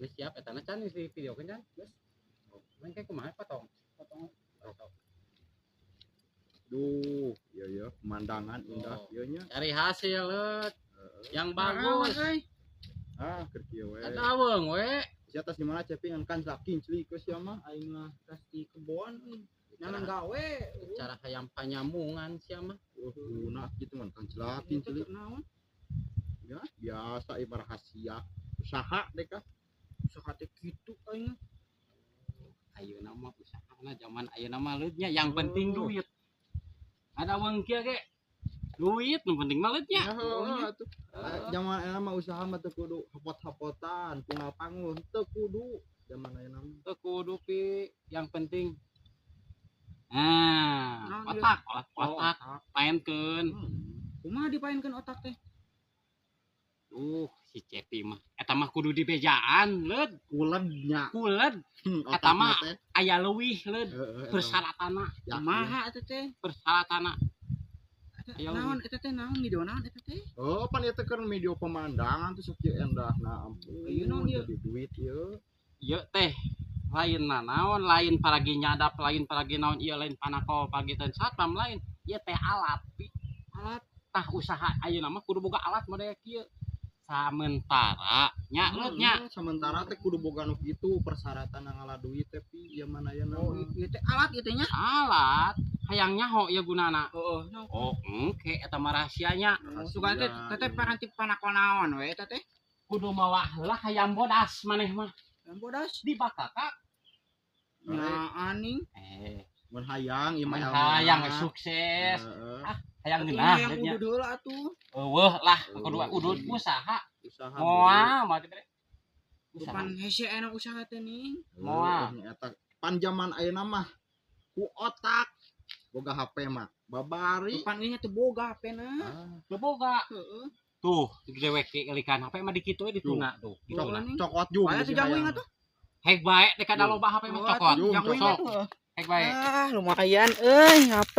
Wis siap eta na can si video kan can. Geus. Main kayak kumaha potong. Duh, iya pemandangan indah ieu nya. Cari hasil yang bagus. Keur kieu we. Ada aweung we. Sia tas di mana cepingan kan saking cili ke sia mah aing mah tas di kebon nyangan gawe. Cara hayam panyambungan sia mah. Nah kitu mah kan celakin cili. Ya, biasa ibarat rahasia usaha deh kah. Usaha teh kitu aing. Ayeuna mah usahana zaman ayeuna mah leutnya yang penting duit. Ada uang kieu ge. Duit nu penting mah leutnya. Atuh. Zaman ayeuna mah usaha mah teu kudu hapot-hapotan, pungal panguh teu kudu. Zaman ayeuna mah Teu kudu pi, yang penting otak paenkeun. Kumaha dipaenkeun otak teh? Si Cepi mah eta mah kudu dibejaan leud. kulednya. Kuled eta mah aya leuwih leud persyaratanna. Kumaha eta teh? Persyaratanna. Naon eta teh naon video naon eta teh? Oh, pan ieu teh keur video pemandangan tuh sok endahna ampun. Ayeuna ieu jadi duit ieu. Ieu teh lain naon, lain paragi nyadap, lain paragi naon ieu lain panako pagi teh satpam lain. Ieu teh alat alat tah usaha ayeuna mah kudu boga alat model kieu. Samentara nya leutnya. Sementara teh kudu boga nu kitu persyaratan ngala duit teh pi ieu mah ayeuna. Oh, ieu teh alat ieu teh nya. Alat hayang nyaho ieu gunana. Heeh. Oh, engke eta mah rahasianya. Sugan teh teteh paranti panako naon we eta teh? Kudu mawa heula hayam bodas maneh mah. Yang bodas Dibakakak. nya aning. Mun hayang ieu mah Hayang sukses. Hayang geunah Yang nya. kudu heula atuh. Eueuh lah kudu usaha. Usaha. Moal mah teh. Bukan hese enak usaha teh nih. Moal. Eta panjaman ayeuna mah ku otak boga HP mah babari. Bukan ieu teh boga HP-na. Boga. Heeh. Tuh, dewek kelikan HP mah di kitu we dituna tuh. Cokot juga. Aya teh jangwing atuh. Hek bae teh kada loba HP mah cokot. Jangwing Sok. atuh. Hek bae. Lumayan euy HP.